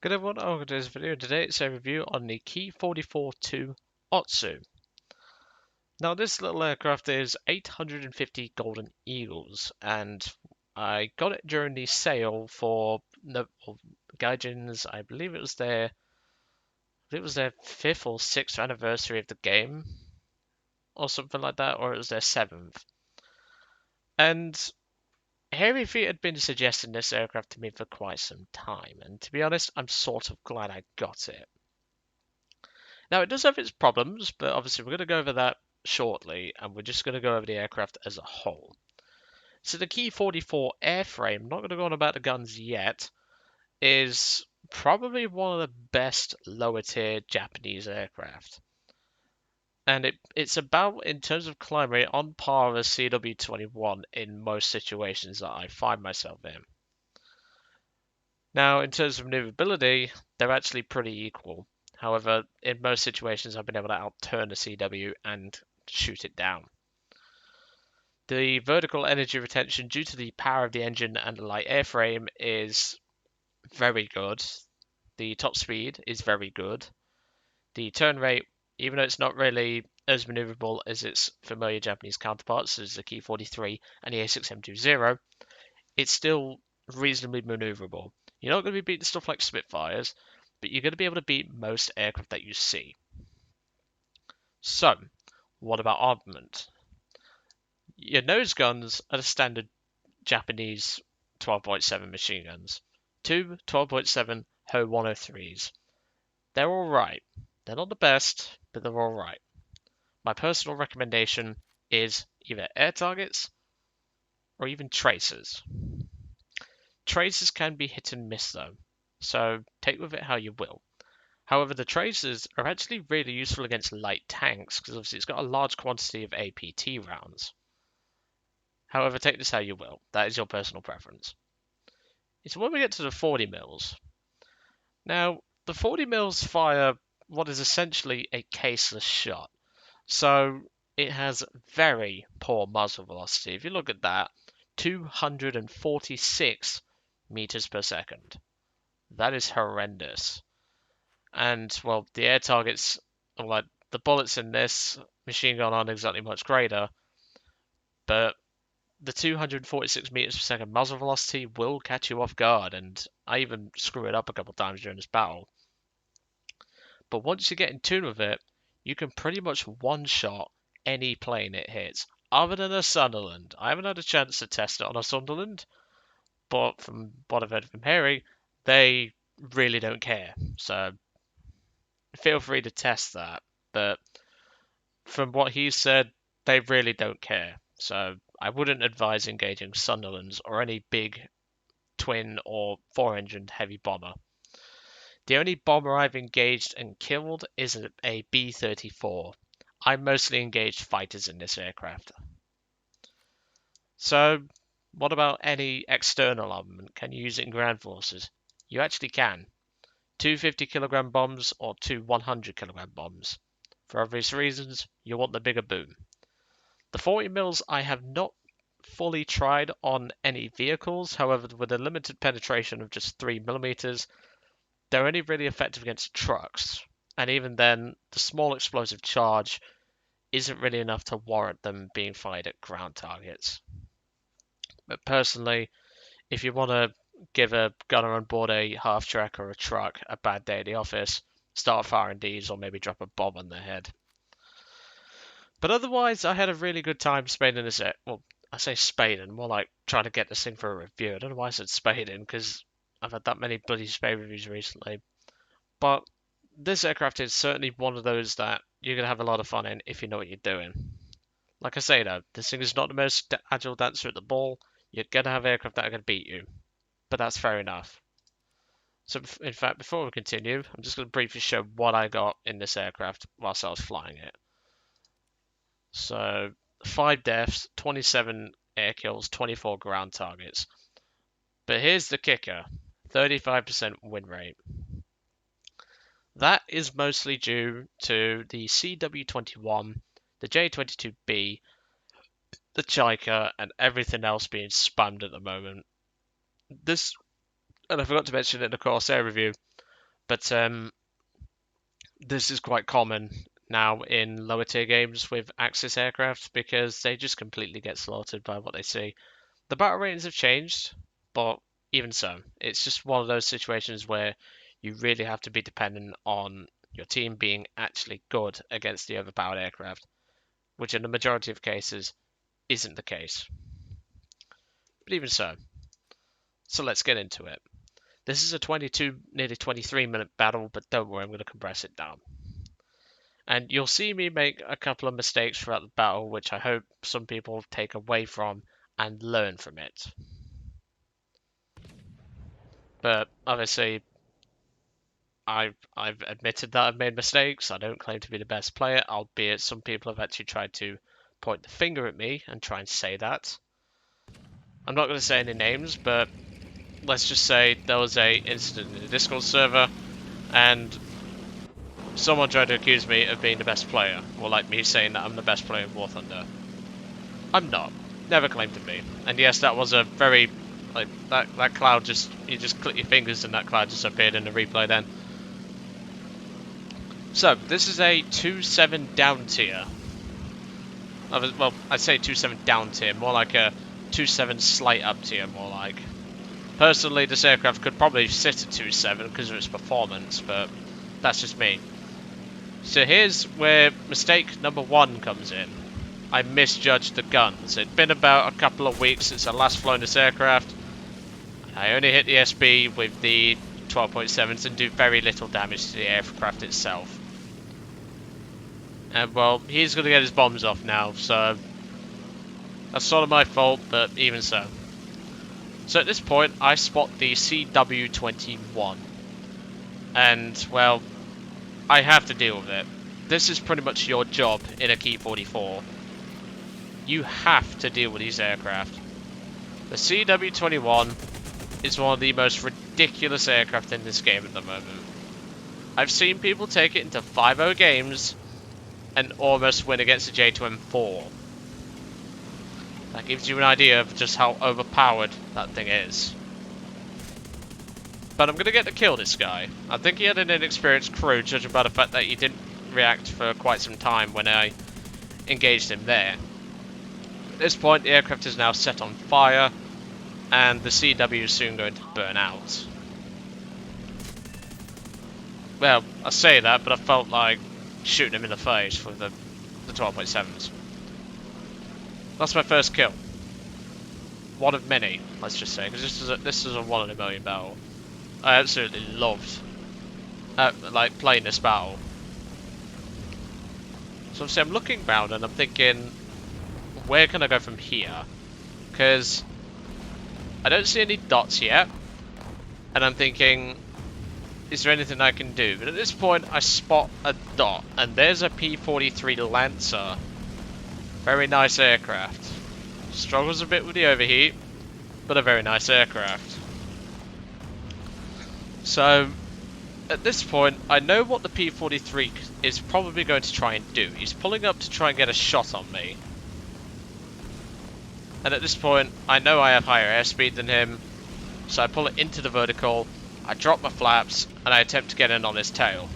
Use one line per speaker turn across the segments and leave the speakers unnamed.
Good everyone, welcome to this video. Today it's a review on the Ki-44-II Otsu. Now this little aircraft is 850 Golden Eagles and I got it during the sale for Gaijin's, I believe it was their 5th or 6th anniversary of the game or something like that, or it was their 7th. And Hairy Feet had been suggesting this aircraft to me for quite some time, and to be honest, I'm sort of glad I got it. Now, it does have its problems, but obviously we're going to go over that shortly, and we're just going to go over the aircraft as a whole. So the Ki-44 Airframe, not going to go on about the guns yet, is probably one of the best lower tier Japanese aircraft. And it's about, in terms of climb rate, on par with CW21 in most situations that I find myself in. Now, in terms of maneuverability, they're actually pretty equal. However, in most situations, I've been able to outturn the CW and shoot it down. The vertical energy retention due to the power of the engine and the light airframe is very good. The top speed is very good. The turn rate, even though it's not really as maneuverable as its familiar Japanese counterparts as the Ki-43 and the A6M20, it's still reasonably maneuverable. You're not going to be beating stuff like Spitfires, but you're going to be able to beat most aircraft that you see. So, what about armament? Your nose guns are the standard Japanese 12.7 machine guns. Two 12.7 Ho 103s. They're alright. They're not the best, but they're alright. My personal recommendation is either air targets or even tracers. Tracers can be hit and miss though, so take with it how you will. However, the tracers are actually really useful against light tanks because obviously it's got a large quantity of APT rounds. However, take this how you will. That is your personal preference. It's when we get to the 40 mils. Now, the 40 mils fire what is essentially a caseless shot. So it has very poor muzzle velocity. If you look at that, 246 meters per second. That is horrendous. And, well, the air targets, like the bullets in this machine gun aren't exactly much greater, but the 246 meters per second muzzle velocity will catch you off guard, and I even screw it up a couple times during this battle. But once you get in tune with it, you can pretty much one-shot any plane it hits, other than a Sunderland. I haven't had a chance to test it on a Sunderland, but from what I've heard from Harry, they really don't care. So feel free to test that. But from what he said, they really don't care. So I wouldn't advise engaging Sunderlands or any big twin or four-engined heavy bomber. The only bomber I've engaged and killed is a B-34. I mostly engaged fighters in this aircraft. So, what about any external armament? Can you use it in ground forces? You actually can. Two 50-kilogram bombs or two 100-kilogram bombs. For obvious reasons, you want the bigger boom. The 40 mils I have not fully tried on any vehicles, however, with a limited penetration of just 3mm, they're only really effective against trucks, and even then, the small explosive charge isn't really enough to warrant them being fired at ground targets. But personally, if you want to give a gunner on board a half-track or a truck a bad day at the office, start firing these or maybe drop a bomb on their head. But otherwise, I had a really good time spading this. Well, I say spading, more like trying to get this thing for a review. I don't know why I said spading, because I've had that many bloody spade reviews recently. But this aircraft is certainly one of those that you're going to have a lot of fun in if you know what you're doing. Like I say though, this thing is not the most agile dancer at the ball. You're going to have aircraft that are going to beat you. But that's fair enough. So in fact, before we continue, I'm just going to briefly show what I got in this aircraft whilst I was flying it. So 5 deaths, 27 air kills, 24 ground targets. But here's the kicker, 35% win rate. That is mostly due to the CW21, the J22B, the Chica, and everything else being spammed at the moment. This, and I forgot to mention it in the Corsair review, But this is quite common now in lower tier games with Axis aircraft because they just completely get slaughtered by what they see. The battle ratings have changed, but even so, it's just one of those situations where you really have to be dependent on your team being actually good against the overpowered aircraft, which in the majority of cases isn't the case. But even so, let's get into it. This is a 22, nearly 23-minute battle, but don't worry, I'm going to compress it down. And you'll see me make a couple of mistakes throughout the battle, which I hope some people take away from and learn from it. But obviously, I've admitted that I've made mistakes. I don't claim to be the best player, albeit some people have actually tried to point the finger at me and try and say that. I'm not going to say any names, but let's just say there was a incident in the Discord server, and someone tried to accuse me of being the best player, or like me saying that I'm the best player in War Thunder. I'm not. Never claimed to be. And yes, that was a very, like, that cloud just, you just click your fingers and that cloud just appeared in the replay then. So, this is a 2-7 down tier. Well, I say 2-7 down tier, more like a 2-7 slight up tier, more like. Personally, this aircraft could probably sit at 2-7 because of its performance, but that's just me. So here's where mistake number 1 comes in. I misjudged the guns. It'd been about a couple of weeks since I last flown this aircraft. I only hit the SB with the 12.7s and do very little damage to the aircraft itself. And well, he's going to get his bombs off now, so that's sort of my fault, but even so. So at this point, I spot the CW-21. And, well, I have to deal with it. This is pretty much your job in a Ki-44. You have to deal with these aircraft. The CW-21 is one of the most ridiculous aircraft in this game at the moment. I've seen people take it into 5-0 games and almost win against the J2M4. That gives you an idea of just how overpowered that thing is. But I'm going to get to kill this guy. I think he had an inexperienced crew, judging by the fact that he didn't react for quite some time when I engaged him there. At this point, the aircraft is now set on fire, and the CW is soon going to burn out. Well, I say that, but I felt like shooting him in the face with the 12.7s. That's my first kill. One of many, let's just say, because this is a 1 in a million battle. I absolutely loved like playing this battle. So obviously I'm looking around and I'm thinking, where can I go from here? Because I don't see any dots yet, and I'm thinking, is there anything I can do? But at this point I spot a dot, and there's a P-43 Lancer. Very nice aircraft. Struggles a bit with the overheat, but a very nice aircraft. So, at this point, I know what the P-43 is probably going to try and do. He's pulling up to try and get a shot on me. And at this point, I know I have higher airspeed than him, so I pull it into the vertical, I drop my flaps, and I attempt to get in on his tail.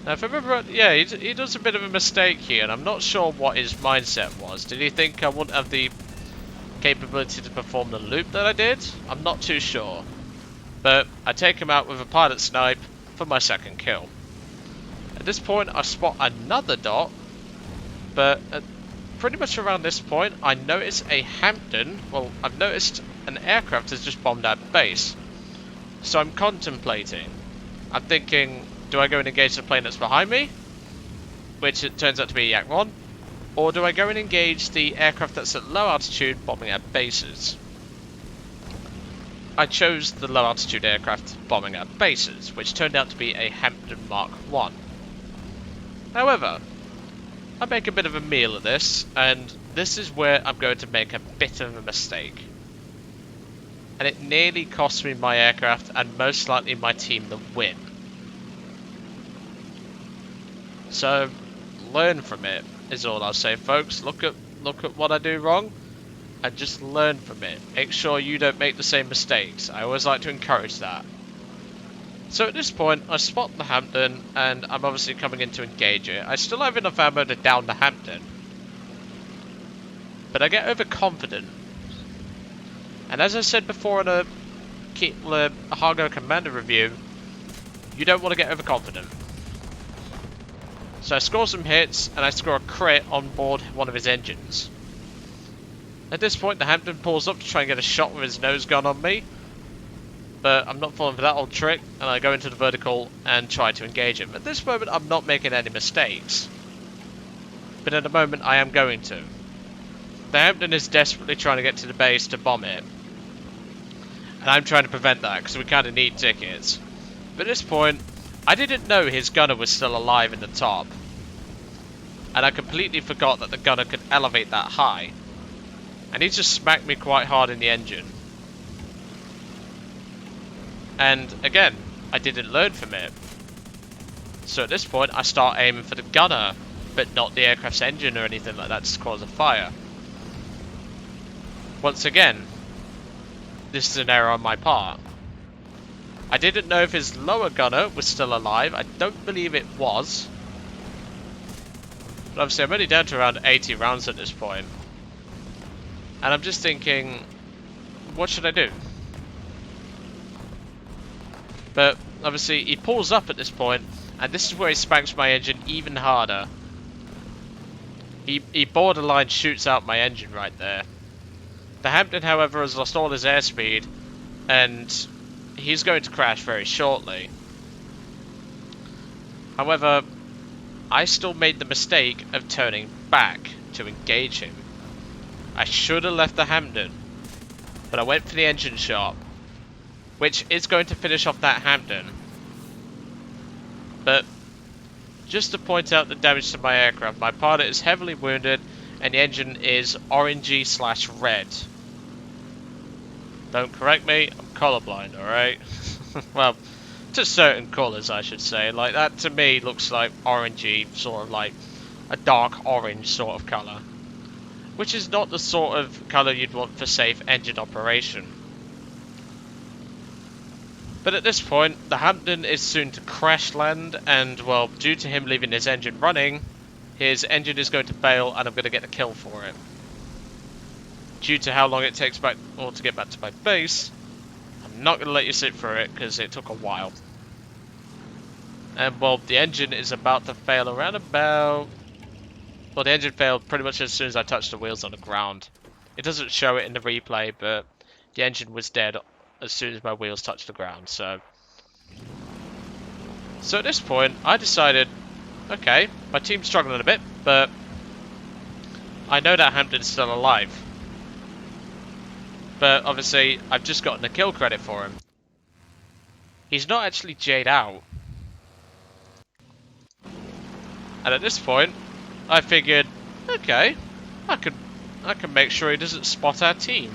Now, if I remember, yeah, he does a bit of a mistake here, and I'm not sure what his mindset was. Did he think I wouldn't have the capability to perform the loop that I did? I'm not too sure. But I take him out with a pilot snipe for my second kill. At this point, I spot another dot, but pretty much around this point, I notice a Hampton. Well, I've noticed an aircraft has just bombed our base. So I'm contemplating. I'm thinking, do I go and engage the plane that's behind me, which it turns out to be Yak 1, or do I go and engage the aircraft that's at low altitude bombing our bases? I chose the low altitude aircraft bombing our bases, which turned out to be a Hampton Mark 1. However, I make a bit of a meal of this, and this is where I'm going to make a bit of a mistake. And it nearly cost me my aircraft and most likely my team the win. So, learn from it is all I'll say, folks. Look at what I do wrong, and just learn from it. Make sure you don't make the same mistakes. I always like to encourage that. So at this point, I spot the Hampton, and I'm obviously coming in to engage it. I still have enough ammo to down the Hampton, but I get overconfident. And as I said before in a Hangar Commander review, you don't want to get overconfident. So I score some hits, and I score a crit on board one of his engines. At this point, the Hampton pulls up to try and get a shot with his nose gun on me, but I'm not falling for that old trick, and I go into the vertical and try to engage him. At this moment, I'm not making any mistakes, but in a moment, I am going to. The Hampton is desperately trying to get to the base to bomb it, and I'm trying to prevent that because we kind of need tickets. But at this point, I didn't know his gunner was still alive in the top, and I completely forgot that the gunner could elevate that high, and he just smacked me quite hard in the engine. And again, I didn't learn from it. So at this point, I start aiming for the gunner, but not the aircraft's engine or anything like that to cause a fire. Once again, this is an error on my part. I didn't know if his lower gunner was still alive. I don't believe it was. But obviously I'm only down to around 80 rounds at this point. And I'm just thinking, what should I do? But obviously he pulls up at this point, and this is where he spanks my engine even harder. He borderline shoots out my engine right there. The Hampton, however, has lost all his airspeed, and he's going to crash very shortly. However, I still made the mistake of turning back to engage him. I should have left the Hampton, but I went for the engine shot, which is going to finish off that Hampton. But just to point out the damage to my aircraft, my pilot is heavily wounded and the engine is orangey/red. Don't correct me, I'm colorblind, alright? Well, to certain colours I should say. Like that to me looks like orangey, sort of like a dark orange sort of colour. Which is not the sort of colour you'd want for safe engine operation. But at this point, the Hampton is soon to crash land, and well, due to him leaving his engine running, his engine is going to fail and I'm going to get a kill for it. Due to how long it takes to get back to my base, I'm not going to let you sit through it because it took a while. And well, the engine is about to fail around about... Well, the engine failed pretty much as soon as I touched the wheels on the ground. It doesn't show it in the replay, but the engine was dead as soon as my wheels touched the ground, so at this point, I decided, okay, my team's struggling a bit, but I know that Hampton's still alive. But obviously, I've just gotten a kill credit for him. He's not actually J'd out. And at this point, I figured, okay, I can make sure he doesn't spot our team.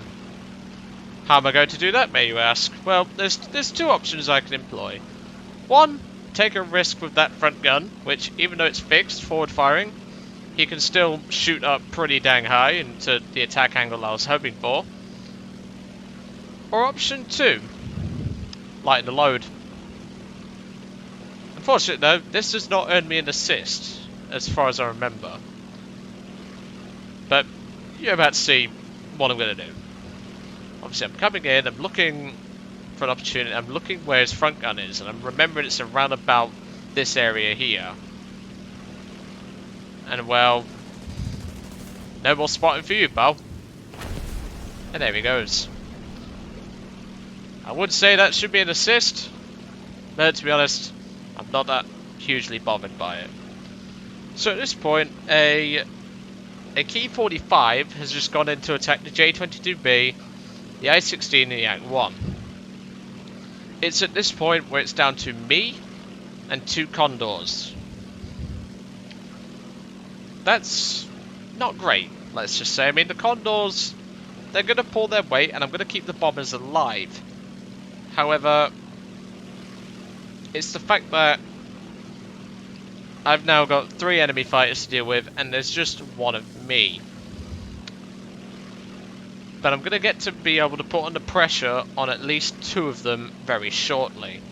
How am I going to do that, may you ask? Well, there's two options I can employ. One, take a risk with that front gun, which, even though it's fixed, forward firing, he can still shoot up pretty dang high into the attack angle I was hoping for. Or option two, lighten the load. Unfortunately though, this does not earn me an assist, as far as I remember. But you're about to see what I'm going to do. Obviously I'm coming in, I'm looking for an opportunity, I'm looking where his front gun is, and I'm remembering it's around about this area here. And well, no more spotting for you, pal. And there he goes. I would say that should be an assist, but to be honest, I'm not that hugely bothered by it. So at this point, a Ki-45 has just gone in to attack the J-22B, the I-16 and the Yak-1. It's at this point where it's down to me and two Condors. That's not great, let's just say. I mean, the Condors, they're going to pull their weight and I'm going to keep the bombers alive. However, it's the fact that I've now got 3 enemy fighters to deal with and there's just one of me. but I'm going to get to be able to put under pressure on at least 2 of them very shortly.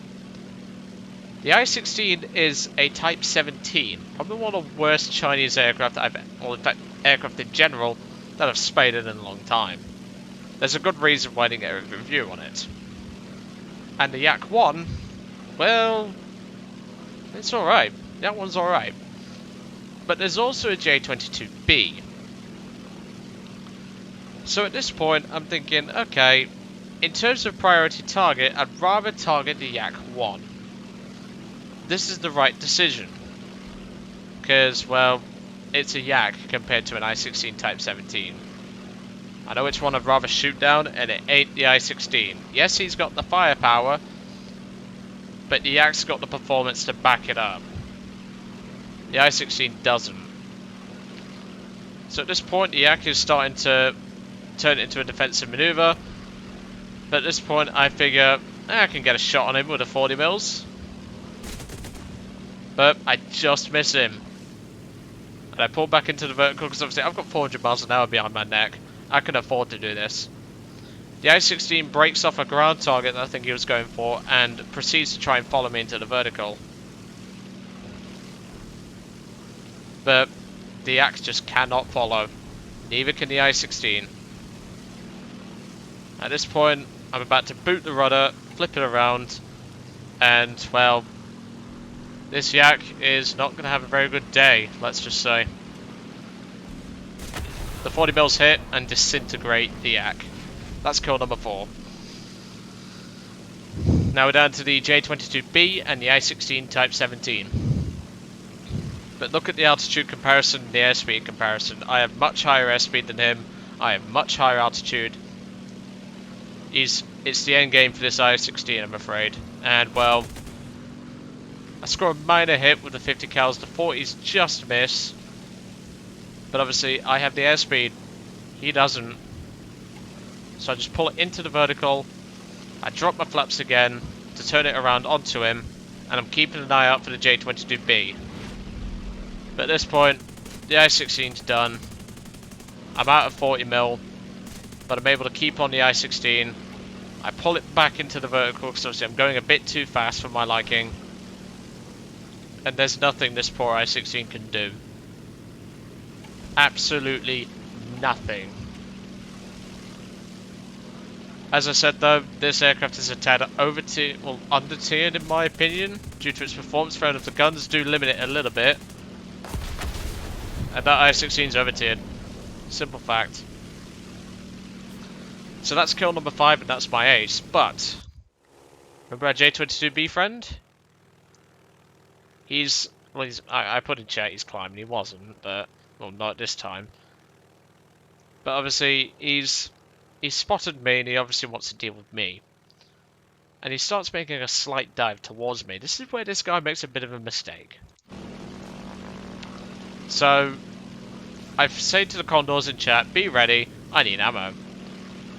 The I-16 is a Type 17, probably one of the worst Chinese aircraft or in fact aircraft in general, that I've spaded in a long time. There's a good reason why I didn't get a review on it. And the Yak-1, well, it's alright. That one's alright. But there's also a J-22B. So at this point, I'm thinking, okay, in terms of priority target, I'd rather target the Yak-1. This is the right decision. Because, well, it's a Yak compared to an I-16 Type 17. I know which one I'd rather shoot down, and it ain't the I-16. Yes, he's got the firepower, but the Yak's got the performance to back it up. The I-16 doesn't. So at this point, the Yak is starting to turn it into a defensive maneuver. But at this point, I figure I can get a shot on him with a 40 mils. But I just miss him. And I pull back into the vertical because obviously I've got 400 miles an hour behind my neck. I can afford to do this. The I-16 breaks off a ground target that I think he was going for and proceeds to try and follow me into the vertical. But the Yak just cannot follow. Neither can the I-16. At this point, I'm about to boot the rudder, flip it around, and, well, this Yak is not going to have a very good day, let's just say. The 40 mils hit and disintegrate the Yak. That's kill number 4. Now we're down to the J-22B and the I-16 Type 17. But look at the altitude comparison and the airspeed comparison. I have much higher airspeed than him. I have much higher altitude. It's the end game for this I-16, I'm afraid. And, well, I score a minor hit with the 50 cals. The 40s just miss. But obviously, I have the airspeed. He doesn't. So I just pull it into the vertical. I drop my flaps again to turn it around onto him. And I'm keeping an eye out for the J-22B. But at this point, the I-16's done. I'm out of 40 mil. But I'm able to keep on the I-16. I pull it back into the vertical because obviously I'm going a bit too fast for my liking. And there's nothing this poor I-16 can do. Absolutely nothing. As I said though, this aircraft is a tad under-tiered in my opinion, due to its performance. Fair enough, the guns do limit it a little bit. And that I-16's over-tiered. Simple fact. So that's kill number 5 and that's my ace, but remember our J-22B friend? I put in chat he's climbing, he wasn't, but, well, not this time. But obviously, he's spotted me and he obviously wants to deal with me. And he starts making a slight dive towards me. This is where this guy makes a bit of a mistake. So, I've said to the Condors in chat, be ready, I need ammo.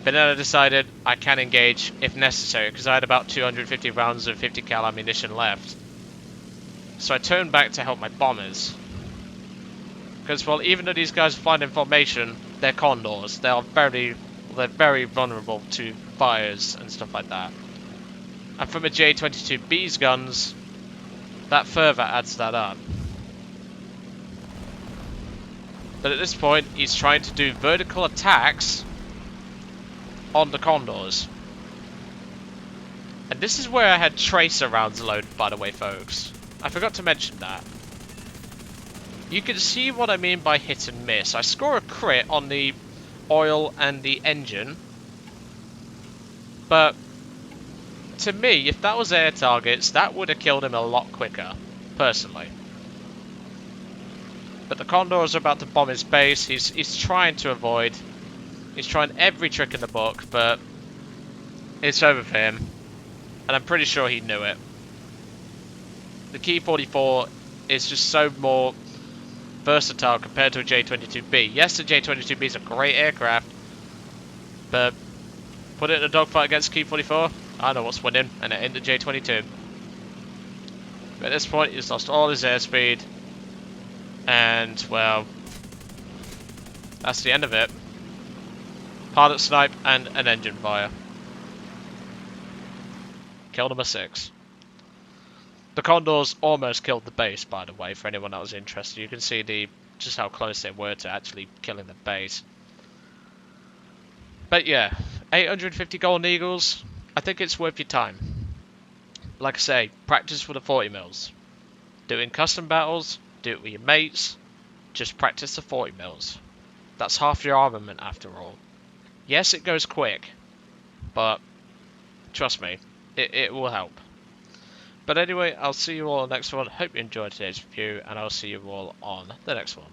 But then I decided I can engage if necessary, because I had about 250 rounds of 50 cal ammunition left. So I turned back to help my bombers. Because, well, even though these guys are flying in formation, they're Condors. They're very vulnerable to fires and stuff like that. And from a J-22B's guns, that further adds that up. But at this point, he's trying to do vertical attacks on the Condors. And this is where I had tracer rounds loaded, by the way, folks. I forgot to mention that. You can see what I mean by hit and miss. I score a crit on the oil and the engine. But to me, if that was air targets, that would have killed him a lot quicker, personally. But the Condors are about to bomb his base. He's trying to avoid. He's trying every trick in the book, but it's over for him. And I'm pretty sure he knew it. The Ki-44 is just so more versatile compared to a J-22B. Yes, the J-22B is a great aircraft, but put it in a dogfight against Ki-44, I know what's winning, and it ain't the J-22. But at this point, he's lost all his airspeed, and, well, that's the end of it. Pilot snipe and an engine fire. Kill number 6. The Condors almost killed the base, by the way, for anyone that was interested. You can see just how close they were to actually killing the base. But yeah, 850 Golden Eagles, I think it's worth your time. Like I say, practice for the 40 mils. Do it in custom battles, do it with your mates, just practice the 40 mils. That's half your armament after all. Yes, it goes quick, but trust me, it will help. But anyway, I'll see you all next one. Hope you enjoyed today's review, and I'll see you all on the next one.